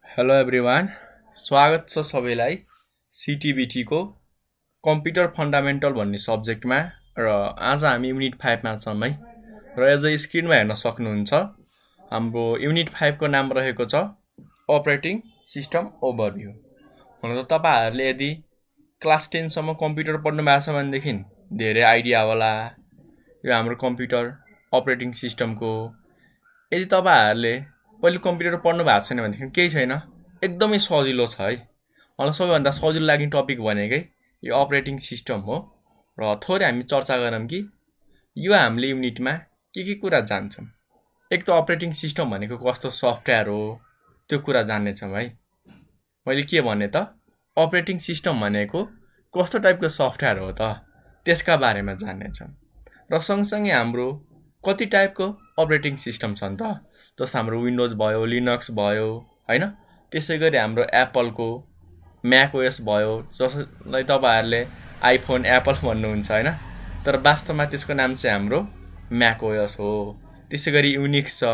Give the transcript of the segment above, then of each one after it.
Hello everyone, स्वागत छ सबैलाई सिटिबिटी को कम्प्युटर फन्डामेन्टल भन्ने सब्जेक्टमा। र आज हामी युनिट 5 मा छौँ है। र एज स्क्रिनमा हेर्न सक्नुहुन्छ हाम्रो युनिट 5 को नाम रहेको छ अपरेटिङ सिस्टम ओभरभ्यू। हुन त तपाईहरुले यदि क्लास 10 सम्म कम्प्युटर पढ्नु भएको छ भनेदेखि धेरै आइडिया होला यो हाम्रो कम्प्युटर अपरेटिङ सिस्टमको। यदि तपाईहरुले पहिले कम्प्युटर पढ्नु भएको छैन भनेदेखि केही छैन, एकदमै सजिलो छ है। मलाई सबैभन्दा सजिलो लाग्ने टपिक भनेकै यो अपरेटिङ सिस्टम हो। र थोरै हामी चर्चा गरौँ कि यो हामीले युनिटमा के कुरा जान्छौँ। एक त अपरेटिङ सिस्टम भनेको कस्तो सफ्टवेयर हो त्यो कुरा जान्नेछौँ है। मैले के भने त अपरेटिङ सिस्टम भनेको कस्तो टाइपको सफ्टवेयर हो त त्यसका बारेमा जान्नेछौँ। र सँगसँगै हाम्रो कति टाइपको अपरेटिङ सिस्टम छन् त, जस्तो हाम्रो विन्डोज भयो, लिनक्स भयो हैन। त्यसैगरी हाम्रो एप्पलको म्याक ओएस भयो, जसलाई तपाईहरुले आइफोन एप्पल भन्नुहुन्छ हैन, तर वास्तवमा त्यसको नाम चाहिँ हाम्रो म्याक ओएस हो। त्यसैगरी युनिक्स छ।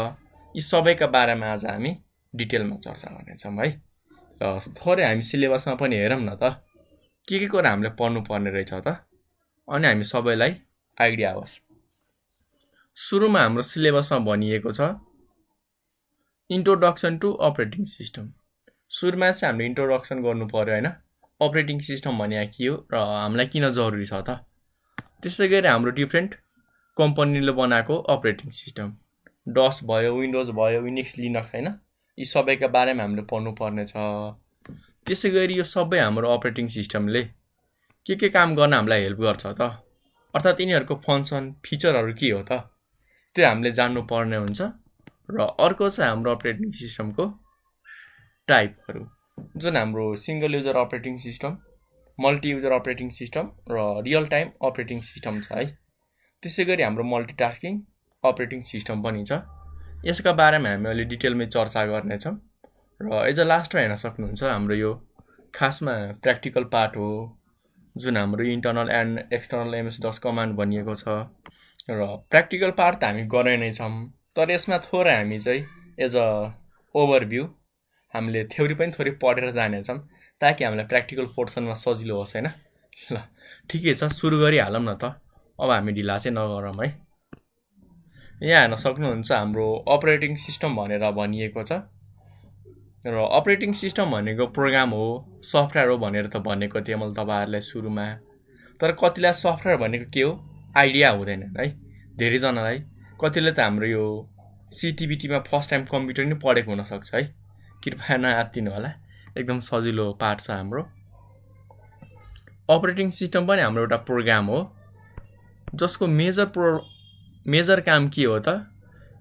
यी सबैका बारेमा आज हामी डिटेलमा चर्चा गर्नेछौँ है। र थोरै हामी सिलेबसमा पनि हेरौँ न त के कुरा हामीले पढ्नु पर्ने रहेछ त, अनि हामी सबैलाई आइडिया होस्। सुरुमा हाम्रो सिलेबसमा भनिएको छ इन्ट्रोडक्सन टु अपरेटिङ सिस्टम। सुरुमा चाहिँ हामीले इन्ट्रोडक्सन गर्नु पर्यो हैन, अपरेटिङ सिस्टम भने के हो र हामीलाई किन जरुरी छ त। त्यसैगरी हाम्रो डिफरेन्ट कम्पनीले बनाएको अपरेटिङ सिस्टम, डस भयो, विन्डोज भयो, युनिक्स, लिनक्स हैन, यी सबैका बारेमा हामीले पढ्नु पर्ने छ। त्यसैगरी यो सबै हाम्रो अपरेटिङ सिस्टमले के काम गर्न हामीलाई हेल्प गर्छ त, अर्थात् यिनीहरूको फङ्सन फिचरहरू के हो त त्यो हामीले जान्नु पर्ने हुन्छ। र अर्को चाहिँ हाम्रो अपरेटिङ सिस्टमको टाइपहरू, जुन हाम्रो single user operating system, multi user operating system र रियल टाइम अपरेटिङ सिस्टम छ है। त्यसैगरी हाम्रो मल्टिटास्किङ अपरेटिङ सिस्टम पनि छ। यसका बारेमा हामी अलि डिटेलमै चर्चा गर्नेछौँ। र एज अ लास्टमा हेर्न सक्नुहुन्छ हाम्रो यो खासमा प्र्याक्टिकल पार्ट हो, जुन हाम्रो internal and external MS does command भनिएको छ। र प्र्याक्टिकल पार्ट त हामी गर्ने नै छौँ, तर यसमा थोरै हामी चाहिँ एज अ ओभरभ्यू हामीले थ्योरी पनि थोरै पढेर जानेछौँ, ताकि हामीलाई प्र्याक्टिकल पोर्सनमा सजिलो होस् हैन। ल ठिकै छ, सुरु गरिहालौँ न त। अब हामी ढिला चाहिँ नगरौँ है। यहाँ हेर्न सक्नुहुन्छ हाम्रो अपरेटिङ सिस्टम भनेर भनिएको छ। र अपरेटिङ सिस्टम भनेको प्रोग्राम हो, सफ्टवेयर हो भनेर त भनेको थिएँ मैले तपाईहरुलाई सुरुमा। तर कतिलाई सफ्टवेयर भनेको के हो आइडिया हुँदैन है धेरैजनालाई। कतिले त हाम्रो यो सिटिबिटीमा फर्स्ट टाइम कम्प्युटर नि पढेको हुनसक्छ है, कृपया नआत्तिनु होला, एकदम सजिलो पार्ट छ हाम्रो। अपरेटिङ सिस्टम पनि हाम्रो एउटा प्रोग्राम हो, जसको मेजर काम के हो त,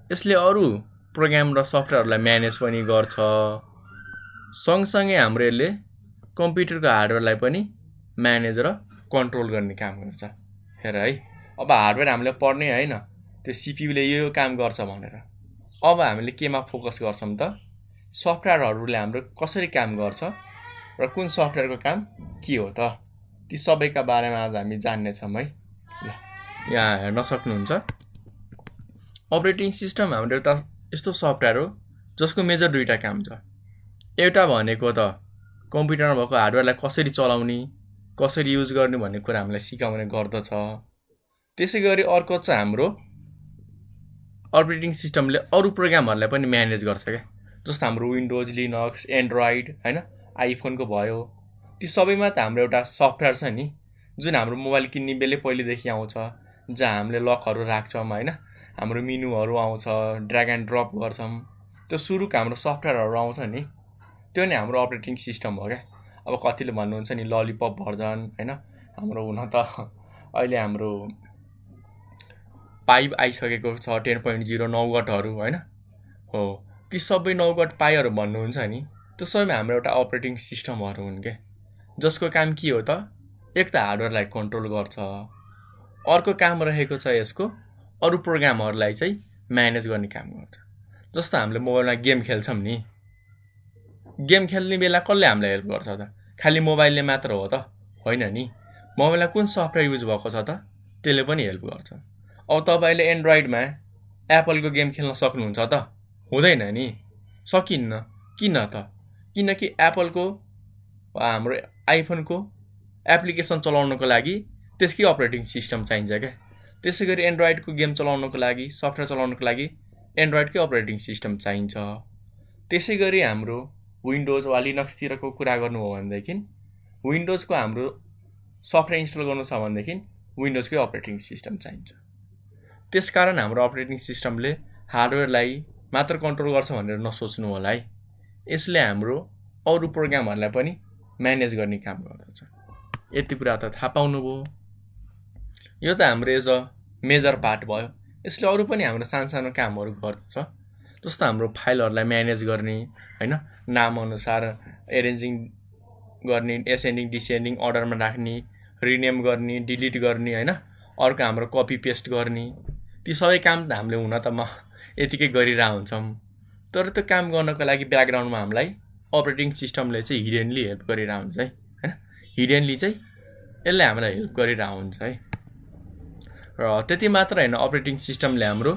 यसले अरू प्रोग्राम र सफ्टवेयरहरूलाई म्यानेज पनि गर्छ। सँगसँगै हाम्रो यसले कम्प्युटरको हार्डवेयरलाई पनि म्यानेज र कन्ट्रोल गर्ने काम गर्छ। हेर है, अब हार्डवेयर हामीले पढ्ने हैन, त्यो सिपियुले यो काम गर्छ भनेर। अब हामीले केमा फोकस गर्छौँ त, सफ्टवेयरहरूले हाम्रो कसरी काम गर्छ र कुन सफ्टवेयरको काम के हो त, ती सबैका बारेमा आज हामी जान्नेछौँ है। ल यहाँ हेर्न सक्नुहुन्छ अपरेटिङ सिस्टम हाम्रो एउटा यस्तो सफ्टवेयर हो जसको मेजर दुईटा काम छ। एउटा भनेको त कम्प्युटरमा भएको हार्डवेयरलाई कसरी चलाउने, कसरी युज गर्ने भन्ने कुरा हामीलाई सिकाउने गर्दछ। त्यसैगरी अर्को चाहिँ हाम्रो अपरेटिङ सिस्टमले अरू प्रोग्रामहरूलाई पनि म्यानेज गर्छ क्या, जस्तो हाम्रो विन्डोज, लिनक्स, एन्ड्रोइड हैन, आइफोनको भयो। ती सबैमा त हाम्रो एउटा सफ्टवेयर छ नि, जुन हाम्रो मोबाइल किन्ने बेलै पहिलेदेखि आउँछ, जहाँ हामीले लकहरू राख्छौँ हैन, हाम्रो मेनुहरू आउँछ, ड्र्याग एन्ड ड्रप गर्छौँ, त्यो सुरुको हाम्रो सफ्टवेयरहरू आउँछ नि, त्यो नै हाम्रो अपरेटिङ सिस्टम हो क्या। अब कतिले भन्नुहुन्छ नि ललिपप भर्जन हैन, हाम्रो हुन त अहिले हाम्रो 5 आइसकेको छ, 10.0 नौगटहरू हैन हो। ती सबै नौगट पाइहरू भन्नुहुन्छ नि, त्यो सबै हाम्रो एउटा अपरेटिङ सिस्टमहरू हुन् के, जसको काम के हो त, एक त हार्डवेयरलाई कन्ट्रोल गर्छ, अर्को काम रहेको छ यसको अरू प्रोग्रामहरूलाई चाहिँ म्यानेज गर्ने काम गर्छ। जस्तो हामीले मोबाइलमा गेम खेल्छौँ नि, गेम खेल्ने बेला कसले हामीलाई हेल्प गर्छ त, खालि मोबाइलले मात्र हो त होइन नि, मोबाइलमा कुन सफ्टवेयर युज भएको छ त त्यसले पनि हेल्प गर्छ। अब तपाईले एन्ड्रोइडमा एप्पलको गेम खेल्न सक्नुहुन्छ त, हुँदैन नि, सकिन्न। किन त, किनकि एप्पलको वा हाम्रो आइफोनको एप्लिकेसन चलाउनको लागि त्यसकै अपरेटिङ सिस्टम चाहिन्छ क्या। त्यसै गरी एन्ड्रोइडको गेम चलाउनको लागि सफ्टवेयर चलाउनको लागि एन्ड्रोइडकै अपरेटिङ सिस्टम चाहिन्छ। त्यसै गरी हाम्रो विन्डोज वा लिनक्सतिरको कुरा गर्नु हो भनेदेखि विन्डोजको हाम्रो सफ्टवेयर इन्स्टल गर्नु छ भनेदेखि विन्डोजकै अपरेटिङ सिस्टम चाहिन्छ। त्यसकारण हाम्रो अपरेटिङ सिस्टमले हार्डवेयरलाई मात्र कन्ट्रोल गर्छ भनेर नसोच्नु होला है। यसले हाम्रो अरू प्रोग्रामहरूलाई पनि म्यानेज गर्ने काम गर्दछ। यति कुरा त थाहा पाउनुभयो। यो त हाम्रो एज अ मेजर पार्ट भयो। यसले अरू पनि हाम्रो सानो कामहरू गर्दछ, जस्तो हाम्रो फाइलहरूलाई म्यानेज गर्ने हैन, नाम अनुसार एरेन्जिङ गर्ने, एसेन्डिङ डिसेन्डिङ अर्डरमा राख्ने, रिनेम गर्ने, डिलिट गर्ने हैन, अर्को हाम्रो कपी पेस्ट गर्ने। ती सबै काम त हामीले हुन त यतिकै गरिरहेको हुन्छौँ, तर त्यो काम गर्नको लागि ब्याकग्राउन्डमा हामीलाई अपरेटिङ सिस्टमले चाहिँ हिडेनली हेल्प गरिरहेको हुन्छ है हैन। हिडेनली चाहिँ यसले हामीलाई हेल्प गरिरहेको हुन्छ है। र त्यति मात्र हैन, अपरेटिङ सिस्टमले हाम्रो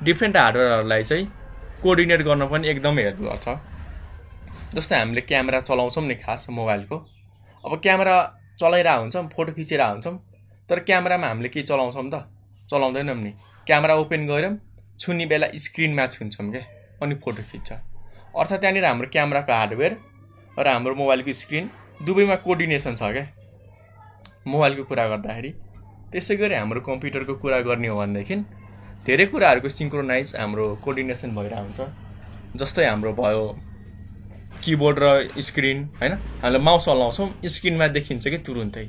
डिफ्रेन्ट हार्डवेयरहरूलाई चाहिँ कोअर्डिनेट गर्न पनि एकदमै हेल्प गर्छ। जस्तै हामीले क्यामेरा चलाउँछौँ नि खास मोबाइलको, अब क्यामेरा चलाइरहेको हुन्छौँ, फोटो खिचिरहेको हुन्छौँ, तर क्यामेरामा हामीले के चलाउँछौँ त? चलाउँदैनौँ नि। क्यामेरा ओपन गऱ्यौँ, छुने बेला स्क्रिनमा छुन्छौँ क्या, अनि फोटो खिच्छ। अर्थात् त्यहाँनिर हाम्रो क्यामेराको हार्डवेयर र हाम्रो मोबाइलको स्क्रिन दुवैमा कोअर्डिनेसन छ क्या मोबाइलको कुरा गर्दाखेरि। त्यसै गरी हाम्रो कम्प्युटरको कुरा गर्ने हो भनेदेखि धेरै कुराहरूको सिङ्क्रोनाइज हाम्रो कोअर्डिनेसन भइरहेको हुन्छ। जस्तै हाम्रो भयो किबोर्ड र स्क्रिन हैन, हामीले माउस हल्लाउँछौँ, स्क्रिनमा देखिन्छ कि तुरुन्तै।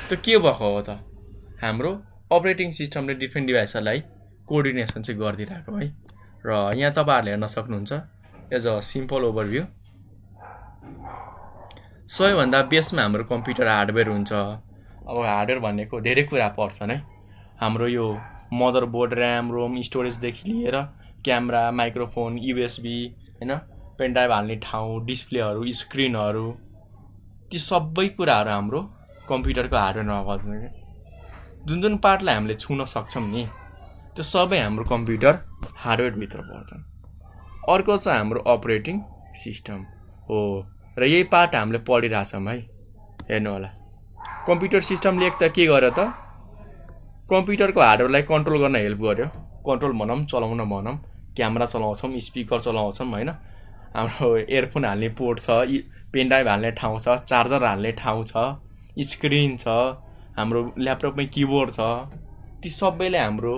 त्यो के भएको हो त? हाम्रो अपरेटिङ सिस्टमले डिफ्रेन्ट डिभाइसहरूलाई कोअर्डिनेसन चाहिँ गरिदिरहेको है। र यहाँ तपाईँहरूले हेर्न सक्नुहुन्छ एज अ सिम्पल ओभरभ्यू। सबैभन्दा बेसमा हाम्रो कम्प्युटर हार्डवेयर हुन्छ। अब हार्डवेयर भनेको धेरै कुरा पर्छन् है। हाम्रो यो मदरबोर्ड, ऱ्याम, रोम, स्टोरेजदेखि लिएर क्यामेरा, माइक्रोफोन, युएसबी हैन, पेनड्राइभ हाल्ने ठाउँ, डिस्प्लेहरू, स्क्रिनहरू, ती सबै कुराहरू हाम्रो कम्प्युटरको हार्डवेयरमा पर्छन् क्या। जुन पार्टलाई हामीले छुन सक्छौँ नि, त्यो सबै हाम्रो कम्प्युटर हार्डवेयरभित्र पर्छन्। अर्को छ हाम्रो अपरेटिङ सिस्टम हो, र यही पार्ट हामीले पढिरहेछौँ है। हेर्नु होला, कम्प्युटर सिस्टमले एक त के गर्यो त? कम्प्युटरको हार्डवेयरलाई कन्ट्रोल गर्न हेल्प गर्यो। कन्ट्रोल भनौँ, चलाउन भनौँ, क्यामेरा चलाउँछौँ, स्पिकर चलाउँछौँ हैन, हाम्रो एयरफोन हाल्ने पोर्ट छ, पेनड्राइभ हाल्ने ठाउँ छ, चार्जर हाल्ने ठाउँ छ, स्क्रिन छ, हाम्रो ल्यापटपमै किबोर्ड छ। ती सबैले हाम्रो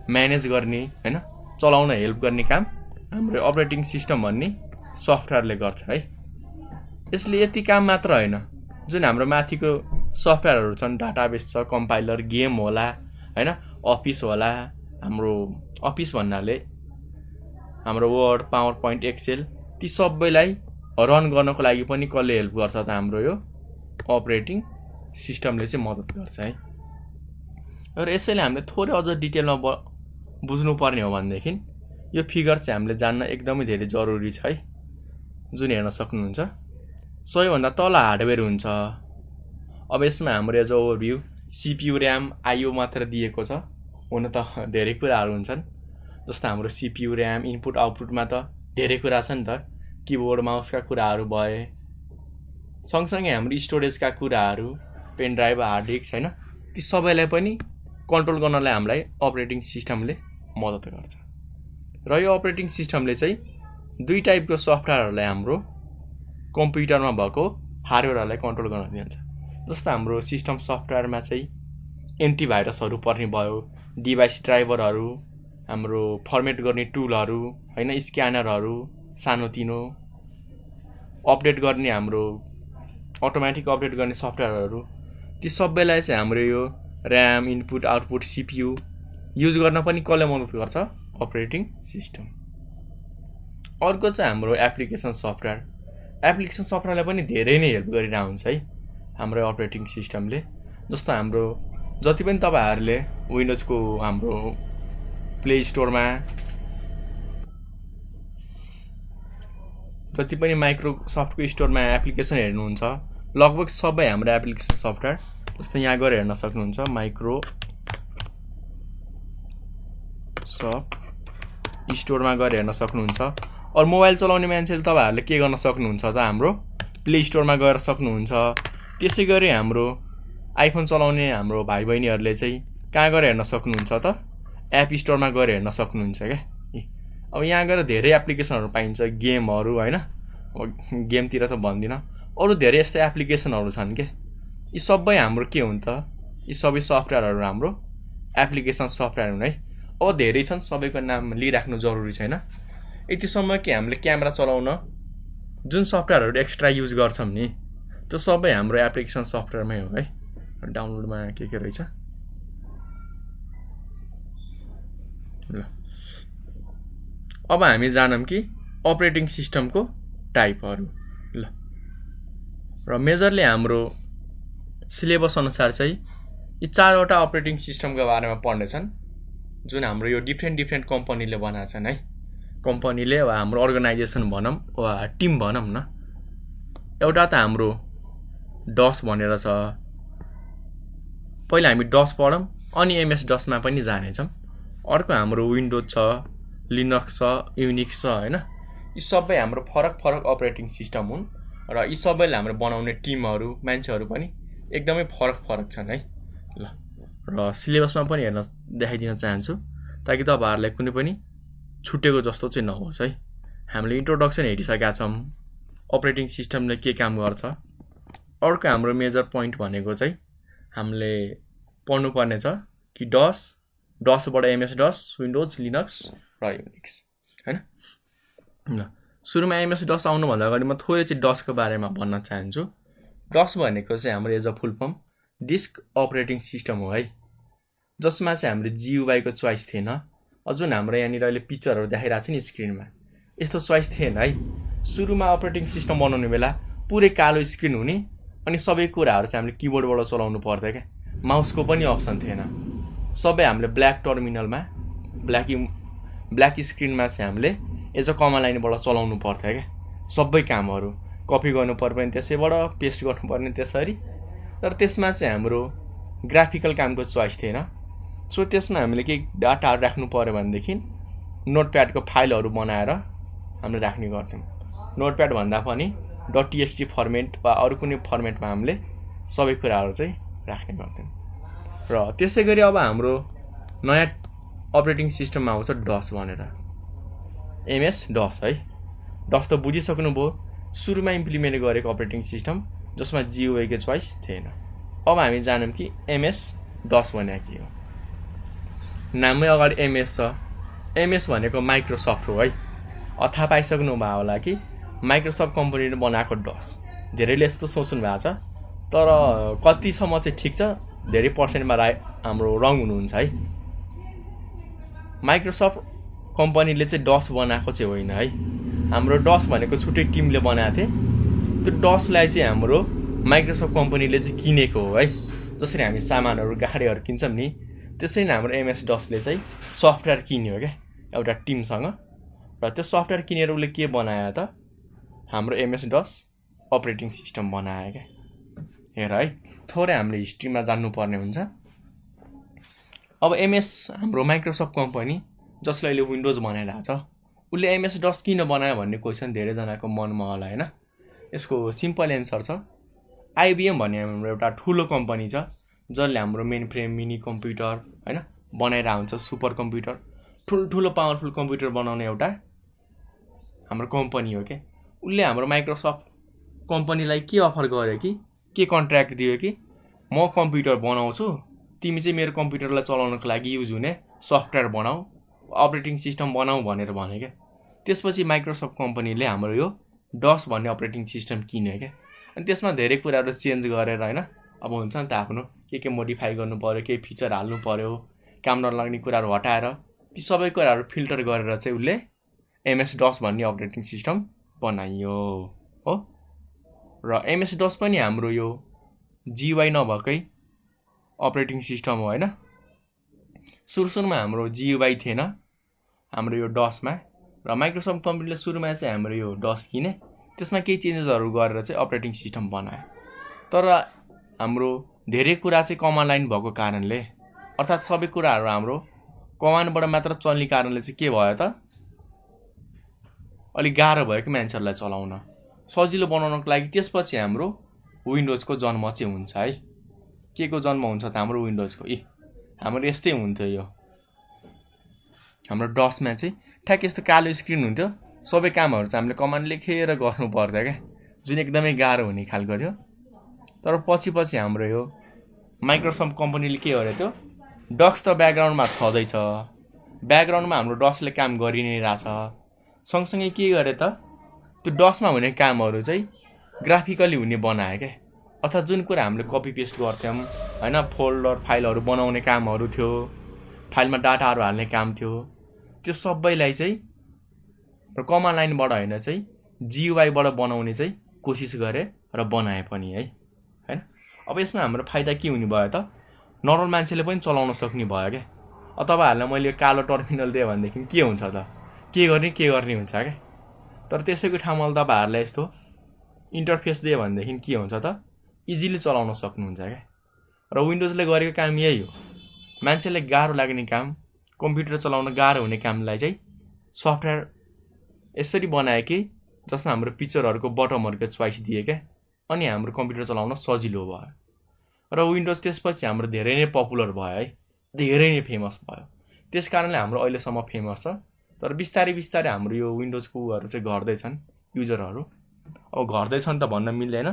म्यानेज गर्ने हैन, चलाउन हेल्प गर्ने काम हाम्रो अपरेटिङ सिस्टम भन्ने सफ्टवेयरले गर्छ है। यसले यति काम मात्र होइन, जुन हाम्रो माथिको सफ्टवेयरहरू छन्, डाटाबेस छ, कम्पाइलर, गेम होला हैन, अफिस होला। हाम्रो अफिस भन्नाले हाम्रो वर्ड, पावर पोइन्ट, एक्सेल, ती सबैलाई रन गर्नको लागि पनि कसले हेल्प गर्छ त? हाम्रो यो अपरेटिङ सिस्टमले चाहिँ मद्दत गर्छ है। र यसैले हामीले थोरै अझ डिटेलमा बुझ्नुपर्ने हो भनेदेखि यो फिगर चाहिँ हामीले जान्न एकदमै धेरै जरुरी छ है। जुन हेर्न सक्नुहुन्छ, सबैभन्दा तल हार्डवेयर हुन्छ। अब यसमा हाम्रो as overview CPU, RAM, IO मात्र दिएको छ। हुन त धेरै कुराहरू हुन्छन्, जस्तो हाम्रो सिपियु, ऱ्याम, इनपुट आउटपुटमा त धेरै कुरा छ नि त। किबोर्ड, माउसका कुराहरू भए, सँगसँगै हाम्रो स्टोरेजका कुराहरू, पेनड्राइभ, हार्ड डिस्क हैन, ती सबैलाई पनि कन्ट्रोल गर्नलाई हामीलाई अपरेटिङ सिस्टमले मद्दत गर्छ। र यो अपरेटिङ सिस्टमले चाहिँ दुई टाइपको सफ्टवेयरहरूलाई हाम्रो कम्प्युटरमा भएको हार्डवेयरहरूलाई कन्ट्रोल गर्न दिन्छ। जस्तो हाम्रो सिस्टम सफ्टवेयरमा चाहिँ एन्टिभाइरसहरू पर्ने भयो, डिभाइस ड्राइभरहरू, हाम्रो फर्मेट गर्ने टुलहरू हैन, स्क्यानरहरू, सानोतिनो अपडेट गर्ने, हाम्रो अटोमेटिक अपडेट गर्ने सफ्टवेयरहरू, ती सबैलाई चाहिँ हाम्रो यो RAM, input output, CPU use गर्न पनि कसले मद्दत गर्छ? Operating system. अर्को चाहिँ हाम्रो एप्लिकेसन सफ्टवेयर। एप्लिकेसन सफ्टवेयरलाई पनि धेरै नै हेल्प गरिरहेको हुन्छ है हाम्रो अपरेटिङ सिस्टमले। जस्तो हाम्रो जति पनि तपाईँहरूले विन्डोजको हाम्रो प्ले स्टोरमा जति पनि माइक्रोसफ्टको स्टोरमा एप्लिकेसन हेर्नुहुन्छ, लगभग सबै हाम्रो एप्लिकेसन सफ्टवेयर, जस्तो यहाँ गएर हेर्न सक्नुहुन्छ, माइक्रोसफ्ट स्टोरमा गएर हेर्न सक्नुहुन्छ। अरू मोबाइल चलाउने मान्छेले तपाईँहरूले के गर्न सक्नुहुन्छ त हाम्रो प्ले स्टोरमा गएर सक्नुहुन्छ। त्यसै गरी हाम्रो आइफोन चलाउने हाम्रो भाइ बहिनीहरूले चाहिँ कहाँ गएर हेर्न सक्नुहुन्छ त एप स्टोरमा गएर हेर्न सक्नुहुन्छ क्या। अब यहाँ गएर धेरै एप्लिकेसनहरू पाइन्छ गेमहरू होइन, गेमतिर त भन्दिनँ, अरू धेरै यस्तै एप्लिकेसनहरू छन् के। यी सबै हाम्रो के हुन् त, यी सबै सफ्टवेयरहरू हाम्रो एप्लिकेसन सफ्टवेयर हुन् है। अब धेरै छन्, सबैको नाम लिइराख्नु जरुरी छैन। यतिसम्म कि हामीले क्यामेरा चलाउन जुन सफ्टवेयरहरू एक्स्ट्रा युज गर्छौँ नि त्यो सबै हाम्रो एप्लिकेसन सफ्टवेयरमै हो है। डाउनलोडमा के रहेछ ल। अब हामी जानौँ कि अपरेटिङ सिस्टमको टाइपहरू ल। र मेजरली हाम्रो सिलेबस अनुसार चाहिँ यी 4वटा अपरेटिङ सिस्टमको बारेमा पढ्नेछन् जुन हाम्रो यो डिफ्रेन्ट कम्पनीले बनाएको छन् है। कम्पनीले वा हाम्रो अर्गनाइजेसन भनौँ वा टिम भनौँ न। एउटा त हाम्रो डस भनेर छ, पहिला हामी डस पढौँ अनि एमएस डसमा पनि जानेछौँ। अर्को हाम्रो विन्डोज छ, लिनक्स छ, युनिक्स छ होइन। यी सबै हाम्रो फरक अपरेटिङ सिस्टम हुन् र यी सबैले हाम्रो बनाउने टिमहरू मान्छेहरू पनि एकदमै फरक छन् है ल। र सिलेबसमा पनि हेर्न देखाइदिन चाहन्छु ताकि तपाईँहरूलाई कुनै पनि छुटेको जस्तो चाहिँ नहोस् है। हामीले इन्ट्रोडक्सन हेरिसकेका छौँ, अपरेटिङ सिस्टमले के काम गर्छ। अर्को हाम्रो मेजर पोइन्ट भनेको चाहिँ हामीले पढ्नुपर्ने छ कि डसबाट एमएस डस, विन्डोज, लिनक्स र युनिक्स होइन ल। सुरुमा एमएस डस आउनुभन्दा अगाडि म थोरै चाहिँ डसको बारेमा भन्न चाहन्छु। डस भनेको चाहिँ हाम्रो as a full form disk operating system हो है, जसमा चाहिँ हाम्रो जियुआईको चोइस थिएन। जुन हाम्रो यहाँनिर अहिले पिक्चरहरू देखाइरहेको छ नि स्क्रिनमा, यस्तो चोइस थिएन है। सुरुमा अपरेटिङ सिस्टम बनाउने बेला पुरै कालो स्क्रिन हुने अनि सबै कुराहरू चाहिँ हामीले किबोर्डबाट चलाउनु पर्थ्यो क्या। माउसको पनि अप्सन थिएन, सबै हामीले ब्ल्याक टर्मिनलमा ब्ल्याक स्क्रिनमा चाहिँ हामीले एज अ कमान्ड लाइनबाट चलाउनु पर्थ्यो क्या। सबै कामहरू कपी गर्नु पर्यो भने त्यसैबाट, पेस्ट गर्नुपर्ने त्यसरी। तर त्यसमा चाहिँ हाम्रो ग्राफिकल कामको चोइस थिएन। सो त्यसमा हामीले केही डाटाहरू राख्नु पऱ्यो भनेदेखि नोटप्याडको फाइलहरू बनाएर हामीले राख्ने गर्थ्यौँ। नोटप्याड भन्दा पनि .txt फर्मेट वा अरू कुनै फर्मेटमा हामीले सबै कुराहरू चाहिँ राख्ने गर्थ्यौँ। र त्यसै गरी अब हाम्रो नयाँ अपरेटिङ सिस्टममा आउँछ डस भनेर, एमएस डस है। डस त बुझिसक्नुभयो, सुरुमा इम्प्लिमेन्ट गरेको अपरेटिङ सिस्टम जसमा जियुआईको चोइस थिएन। अब हामी जानौँ कि एमएस डस भने के हो। नाममै अगाडि एमएस छ, एमएस भनेको माइक्रोसफ्ट हो है। थाहा पाइसक्नु भयो होला कि माइक्रोसफ्ट कम्पनीले बनाएको डस। धेरैले यस्तो सोच्नु भएको छ, तर कतिसम्म चाहिँ ठिक छ, धेरै पर्सेन्टमा हाम्रो रङ हुनुहुन्छ है। माइक्रोसफ्ट कम्पनीले चाहिँ डस बनाएको चाहिँ होइन है। हाम्रो डस भनेको छुट्टै टिमले बनाएको थिए। त्यो डसलाई चाहिँ हाम्रो माइक्रोसफ्ट कम्पनीले चाहिँ किनेको हो है। जसरी हामी सामानहरू गाडीहरू किन्छौँ नि, त्यसरी नै हाम्रो एमएस डसले चाहिँ सफ्टवेयर किन्यो क्या एउटा टिमसँग। र त्यो सफ्टवेयर किनेर उसले के बनायो त, हाम्रो एमएस डस अपरेटिङ सिस्टम बनायो क्या। हेर है, थोरै हामीले हिस्ट्रीमा जान्नुपर्ने हुन्छ। अब एमएस हाम्रो माइक्रोसफ्ट कम्पनी जसले अहिले विन्डोज बनाइरहेको छ, उसले एमएस डस किन बनायो भन्ने क्वेसन धेरैजनाको मनमा होला होइन। यसको सिम्पल एन्सर छ, आइबिएम भन्ने हाम्रो एउटा ठुलो कम्पनी छ जसले हाम्रो मेन फ्रेम, मिनी कम्प्युटर होइन बनाइरहेको हुन्छ, सुपर कम्प्युटर, ठुल्ठुलो पावरफुल कम्प्युटर बनाउने एउटा हाम्रो कम्पनी हो क्या। उसले हाम्रो माइक्रोसफ्ट कम्पनीलाई के अफर गर्यो कि, के कन्ट्र्याक्ट दियो कि म कम्प्युटर बनाउँछु, तिमी चाहिँ मेरो कम्प्युटरलाई चलाउनको लागि युज हुने सफ्टवेयर बनाऊ, अपरेटिङ सिस्टम बनाऊ भनेर भने क्या। त्यसपछि माइक्रोसफ्ट कम्पनीले हाम्रो यो डस भन्ने अपरेटिङ सिस्टम किन्यो क्या। अनि त्यसमा धेरै कुराहरू चेन्ज गरेर होइन, अब हुन्छ नि त आफ्नो के मोडिफाई गर्नु पऱ्यो, केही फिचर हाल्नु पऱ्यो, काम नलाग्ने कुराहरू हटाएर ती सबै कुराहरू फिल्टर गरेर चाहिँ उसले एमएस डस भन्ने अपरेटिङ सिस्टम बनाइयो हो। र एमएस डस पनि हाम्रो यो जियुआई नभएकै अपरेटिङ सिस्टम हो होइन। सुरुमा हाम्रो जियुआई थिएन हाम्रो यो डसमा, र माइक्रोसफ्ट कम्पनीले सुरुमा चाहिँ हाम्रो यो डस किने, त्यसमा केही चेन्जेसहरू गरेर चाहिँ अपरेटिङ सिस्टम बनायो। तर हाम्रो धेरै कुरा चाहिँ कमान्ड लाइन भएको कारणले, अर्थात् सबै कुराहरू हाम्रो कमान्डबाट मात्र चल्ने कारणले चाहिँ के भयो त, अलिक गाह्रो भयो कि मान्छेहरूलाई चलाउन सजिलो बनाउनको लागि त्यसपछि हाम्रो विन्डोजको जन्म चाहिँ हुन्छ है। के को जन्म हुन्छ त हाम्रो विन्डोजको? हाम्रो यस्तै हुन्थ्यो। यो हाम्रो डसमा चाहिँ ठ्याक यस्तो कालो स्क्रिन हुन्थ्यो। सबै कामहरू चाहिँ हामीले कमान्ड लेखेर गर्नु पर्थ्यो क्या, जुन एकदमै गाह्रो हुने खालको थियो। तर पछि हाम्रो यो माइक्रोसफ्ट कम्पनीले के गरेको थियो, डक्स त ब्याकग्राउन्डमा छँदैछ, ब्याकग्राउन्डमा हाम्रो डसले काम गरि नै रहेछ। सँगसँगै के गरे त, त्यो डसमा हुने कामहरू चाहिँ ग्राफिकली हुने बनायो क्या। अर्थात् जुन कुरा हामीले कपी पेस्ट गर्थ्यौँ होइन, फोल्डर फाइलहरू बनाउने कामहरू थियो, फाइलमा डाटाहरू हाल्ने काम थियो, त्यो सबैलाई चाहिँ कमान्ड लाइनबाट होइन चाहिँ जियुआईबाट बनाउने चाहिँ कोसिस गरे र बनाए पनि है होइन। अब यसमा हाम्रो फाइदा के हुने भयो त, नर्मल मान्छेले पनि चलाउन सक्ने भयो क्या। अब तपाईँहरूलाई मैले कालो टर्मिनल दिएँ भनेदेखि के हुन्छ त, के गर्ने हुन्छ क्या। तर त्यसैको ठाउँमा तपाईँहरूलाई यस्तो इन्टरफेस दिएँ भनेदेखि के हुन्छ त, इजिली चलाउन सक्नुहुन्छ क्या। र विन्डोजले गरेको काम यही हो, मान्छेलाई गाह्रो लाग्ने काम, कम्प्युटर चलाउन गाह्रो हुने कामलाई चाहिँ सफ्टवेयर यसरी बनायो कि जसमा हाम्रो पिक्चरहरूको बटमहरूको चोइस दिए क्या, अनि हाम्रो कम्प्युटर चलाउन सजिलो भयो। र विन्डोज त्यसपछि हाम्रो धेरै नै पपुलर भयो है, धेरै नै फेमस भयो। त्यस कारणले हाम्रो अहिलेसम्म फेमस छ। तर बिस्तारै हाम्रो यो विन्डोजकोहरू चाहिँ घट्दैछन् युजरहरू। अब घट्दैछन् त भन्न मिल्दैन,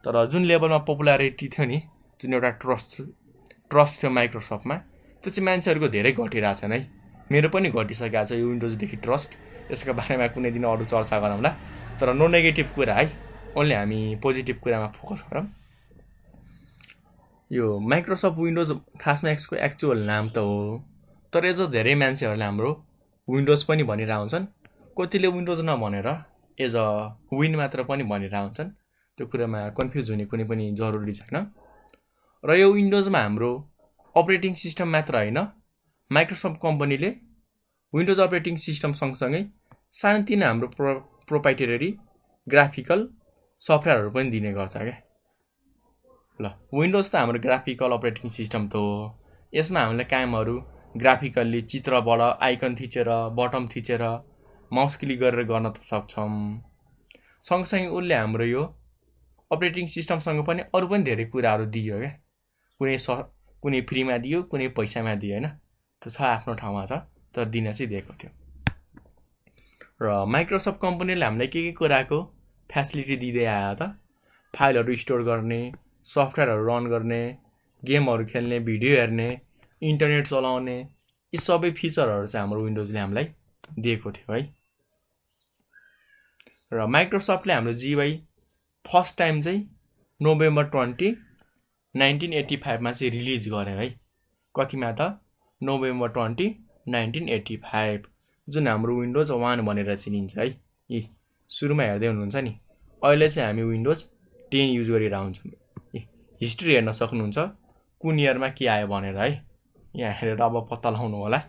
तर जुन लेभलमा पपुलारिटी थियो नि, जुन एउटा ट्रस्ट थियो माइक्रोसफ्टमा, त्यो चाहिँ मान्छेहरूको धेरै घटिरहेछन् है। मेरो पनि घटिसकेको छ यो विन्डोजदेखि ट्रस्ट। यसको बारेमा कुनै दिन अरू चर्चा गरौँला। तर नो नेगेटिभ कुरा है, ओन्ली हामी पोजिटिभ कुरामा फोकस गरौँ। यो माइक्रोसफ्ट विन्डोज खासमा यसको एक्चुअल नाम त हो, तर एज धेरै मान्छेहरूले हाम्रो विन्डोज पनि भनिरहेको हुन्छन्, कतिले विन्डोज नभनेर एज अ विन मात्र पनि भनिरहेको हुन्छन्। त्यो कुरामा कन्फ्युज हुने कुनै पनि जरुरी छैन। र यो विन्डोजमा हाम्रो अपरेटिङ सिस्टम मात्र होइन, माइक्रोसफ्ट कम्पनीले विन्डोज अपरेटिङ सिस्टम सँगसँगै सानोतिनो हाम्रो प्रोप्राइटरी ग्राफिकल सफ्टवेयरहरू पनि दिने गर्छ क्या। ल विन्डोज त हाम्रो ग्राफिकल अपरेटिङ सिस्टम त हो। यसमा हामीले कामहरू ग्राफिकल्ली चित्रबाट आइकन थिचेर, बटम थिचेर, माउस क्लिक गरेर गर्न त सक्छौँ। सँगसँगै उसले हाम्रो यो अपरेटिङ सिस्टमसँग पनि अरू पनि धेरै कुराहरू दियो क्या। कुनै फ्रीमा दियो, कुनै पैसामा दियो होइन, त्यो छ आफ्नो ठाउँमा छ, तर दिन चाहिँ दिएको थियो। र माइक्रोसफ्ट कम्पनीले हामीलाई के कुराको फ्यासिलिटी दिँदै आयो त, फाइलहरू स्टोर गर्ने, सफ्टवेयरहरू रन गर्ने, गेमहरू खेल्ने, भिडियो हेर्ने, इन्टरनेट चलाउने, यी सबै फिचरहरू चाहिँ हाम्रो विन्डोजले हामीलाई दिएको थियो है। र माइक्रोसफ्टले हाम्रो जियुआई फर्स्ट टाइम चाहिँ नोभेम्बर 20, 1985मा चाहिँ रिलिज गर्यो है। कतिमा त नोभेम्बर 20, 1985, जुन हाम्रो विन्डोज 1 भनेर चिनिन्छ है। सुरुमा हेर्दै हुनुहुन्छ नि, अहिले चाहिँ हामी विन्डोज 10 युज गरिरहेको हुन्छौँ। हिस्ट्री हेर्न सक्नुहुन्छ कुन इयरमा के आयो भनेर है। यहाँ हेरेर अब पत्ता लगाउनु होला,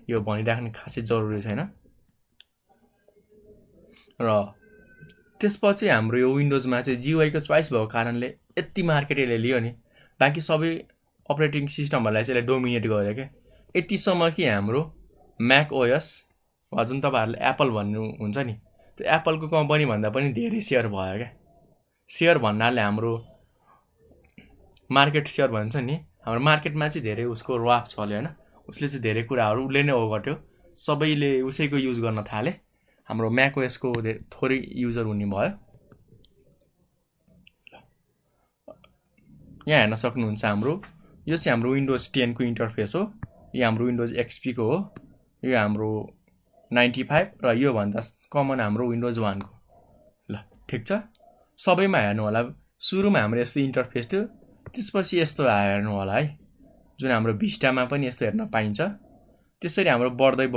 यो भनिराख्ने खासै जरुरी छैन। र त्यसपछि हाम्रो यो विन्डोजमा चाहिँ जियुआईको चोइस भएको कारणले यति मार्केट यसले लियो नि, बाँकी सबै अपरेटिङ सिस्टमहरूलाई चाहिँ यसले डोमिनेट गर्यो क्या। यतिसम्म कि हाम्रो म्याक ओएस वा जुन तपाईँहरूले एप्पल भन्नुहुन्छ नि, त्यो एप्पलको कम्पनी भन्दा पनि धेरै सेयर भयो क्या। सेयर भन्नाले हाम्रो मार्केट सेयर भन्छ नि, हाम्रो मार्केटमा चाहिँ धेरै उसको रवाफ चल्यो होइन। उसले चाहिँ धेरै कुराहरू उसले नै ओगट्यो, सबैले उसैको युज गर्न थाले। हाम्रो म्याक ओएसको थोरै युजर हुने भयो। यहाँ हेर्न सक्नुहुन्छ हाम्रो यो चाहिँ हाम्रो विन्डोज 10 को इन्टरफेस हो। यो हाम्रो विन्डोज एक्सपी को हो। यो हाम्रो 95 र यो भन्दा कमन हाम्रो विन्डोज 1 को। ल ठिक छ, सबैमा हेर्नु होला। सुरुमा हाम्रो यस्तो इन्टरफेस थियो, त्यसपछि यस्तो हेर्नु होला है। जुन हाम्रो भिस्टामा पनि यस्तो हेर्न पाइन्छ। त्यसरी हाम्रो बढ्दै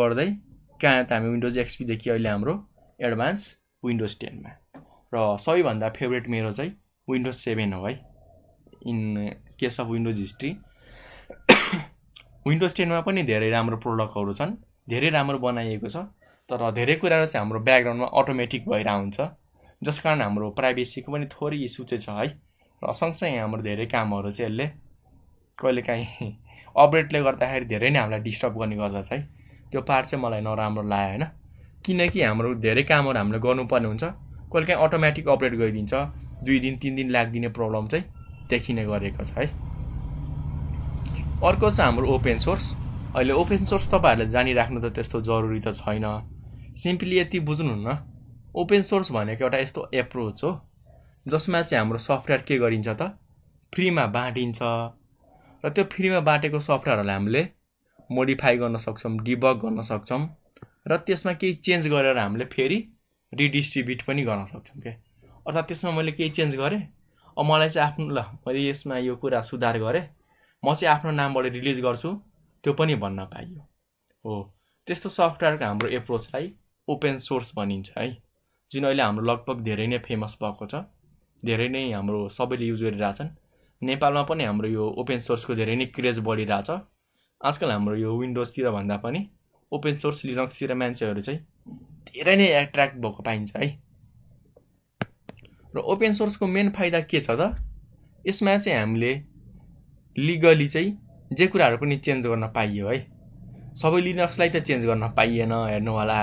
कहाँ त हामी विन्डोज एक्सपीदेखि अहिले हाम्रो एडभान्स विन्डोज 10मा। र सबैभन्दा फेभरेट मेरो चाहिँ विन्डोज 7 हो है, in case of Windows history. Windows 10मा पनि धेरै राम्रो प्रोडक्टहरू छन्, धेरै राम्रो बनाइएको छ, तर धेरै कुराहरू चाहिँ हाम्रो ब्याकग्राउन्डमा अटोमेटिक भइरहेको हुन्छ, जस कारण हाम्रो प्राइभेसीको पनि थोरै इस्यु चाहिँ छ है। र सँगसँगै हाम्रो धेरै कामहरू चाहिँ यसले कहिलेकाहीँ अपडेटले गर्दाखेरि धेरै नै हामीलाई डिस्टर्ब गर्ने गर्दछ है। त्यो पार्ट चाहिँ मलाई नराम्रो लाग्यो होइन। किनकि हाम्रो धेरै कामहरू हामीले गर्नुपर्ने हुन्छ, कहिलेकाहीँ अटोमेटिक अपरेट गरिदिन्छ, 2 दिन 3 दिन लाग्दिने प्रब्लम चाहिँ देखिने गरेको छ है। अर्को चाहिँ हाम्रो ओपन सोर्स। अहिले ओपन सोर्स तपाईँहरूले जानिराख्नु त त्यस्तो जरुरी त छैन, सिम्पली यति बुझ्नुहुन्न, ओपन सोर्स भनेको एउटा यस्तो एप्रोच हो जसमा चाहिँ हाम्रो सफ्टवेयर के गरिन्छ त फ्रीमा बाँडिन्छ, र त्यो फ्रीमा बाँटेको सफ्टवेयरहरूलाई हामीले मोडिफाई गर्न सक्छौँ, डिबग गर्न सक्छौँ, र त्यसमा केही चेन्ज गरेर हामीले फेरि रिडिस्ट्रिब्युट पनि गर्न सक्छौँ के। अर्थात् त्यसमा मैले केही चेन्ज गरेँ, अब मलाई चाहिँ आफ्नो ल मैले यसमा यो कुरा सुधार गरेँ, म चाहिँ आफ्नो नामबाट रिलिज गर्छु, त्यो पनि भन्न पाइयो हो। त्यस्तो सफ्टवेयरको हाम्रो एप्रोचलाई ओपन सोर्स भनिन्छ है, जुन अहिले हाम्रो लगभग धेरै नै फेमस भएको छ, धेरै नै हाम्रो सबैले युज गरिरहेछन्। नेपालमा पनि हाम्रो यो ओपन सोर्सको धेरै नै क्रेज बढिरहेछ। आजकल हाम्रो यो विन्डोजतिर भन्दा पनि ओपन सोर्स लिनक्सतिर मान्छेहरू चाहिँ धेरै नै एट्र्याक्ट भएको पाइन्छ है। र ओपन सोर्सको मेन फाइदा के छ त, यसमा चाहिँ हामीले लिगली चाहिँ जे कुराहरू पनि चेन्ज गर्न पाइयो है। सबै लिनक्सलाई त चेन्ज गर्न पाइएन हेर्नु होला,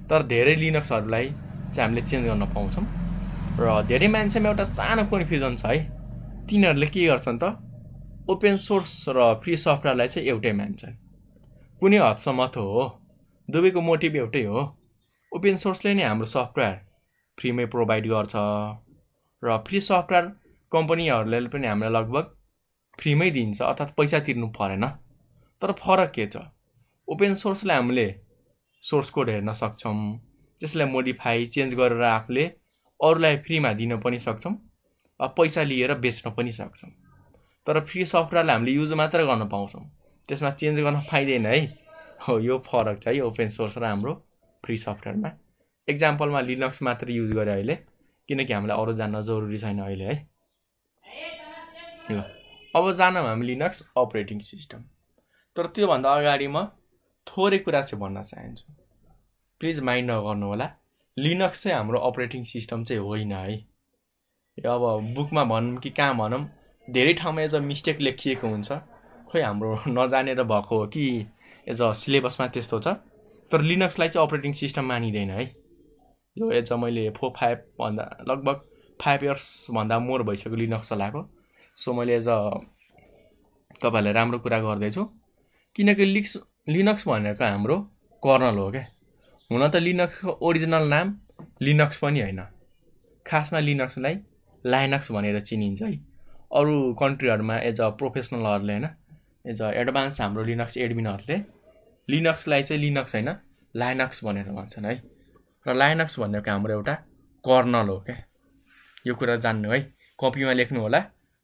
तर धेरै लिनक्सहरूलाई चाहिँ हामीले चेन्ज गर्न पाउँछौँ। र धेरै मान्छेमा एउटा सानो कन्फ्युजन छ है, तिनीहरूले के गर्छन् त ओपन सोर्स र फ्री सफ्टवेयरलाई चाहिँ एउटै मान्छन्। कुनै हदसम्म त हो, दुवैको मोटिभ एउटै हो। ओपन सोर्सले नै हाम्रो सफ्टवेयर फ्रीमै प्रोभाइड गर्छ, र फ्री सफ्टवेयर कम्पनीहरूले पनि हामीलाई लगभग फ्रीमै दिन्छ, अर्थात् पैसा तिर्नु परेन। तर फरक के छ, ओपन सोर्सलाई हामीले सोर्स कोड हेर्न सक्छौँ, त्यसलाई मोडिफाई चेन्ज गरेर आफूले अरूलाई फ्रीमा दिन पनि सक्छौँ, पैसा लिएर बेच्न पनि सक्छौँ। तर फ्री सफ्टवेयरलाई हामीले युज मात्र गर्न पाउँछौँ, त्यसमा चेन्ज गर्न पाइँदैन है। हो, यो फरक छ है ओपन सोर्स र हाम्रो फ्री सफ्टवेयरमा। एक्जाम्पलमा लिनक्स मात्र युज गरेँ अहिले, किनकि हामीलाई अरू जान्न जरुरी छैन अहिले है। ल अब जानौँ हामी लिनक्स अपरेटिङ सिस्टम। तर त्योभन्दा अगाडि म थोरै कुरा चाहिँ भन्न चाहन्छु, प्लिज माइन्ड नगर्नु होला। लिनक्स चाहिँ हाम्रो अपरेटिङ सिस्टम चाहिँ होइन है। अब बुकमा भनौँ कि कहाँ भनौँ, धेरै ठाउँमा एज अ मिस्टेक लेखिएको हुन्छ, खोइ हाम्रो नजानेर भएको हो कि एज अ सिलेबसमा त्यस्तो छ। तर लिनक्सलाई चाहिँ अपरेटिङ सिस्टम मानिँदैन है। यो एज अ मैले 4-5 भन्दा लगभग 5 इयर्स भन्दा मोर भइसक्यो लिनक्स चलाएको। सो मैले एज अ तपाईँहरूलाई राम्रो कुरा गर्दैछु, किनकि लिनक्स भनेको हाम्रो कर्नल हो क्या। हुन त लिनक्सको ओरिजिनल नाम लिनक्स पनि होइन, खासमा लिनक्सलाई लाइनक्स भनेर चिनिन्छ है। अरू कन्ट्रीहरूमा एज अ प्रोफेसनलहरूले होइन, एज अ एडभान्स हाम्रो लिनक्स एडमिनहरूले लिनक्सलाई चाहिँ लिनक्स होइन लाइनक्स भनेर भन्छन् है। र लाइनक्स भनेको हाम्रो एउटा कर्नल हो क्या। यो कुरा जान्नु है, कपीमा लेख्नु होला,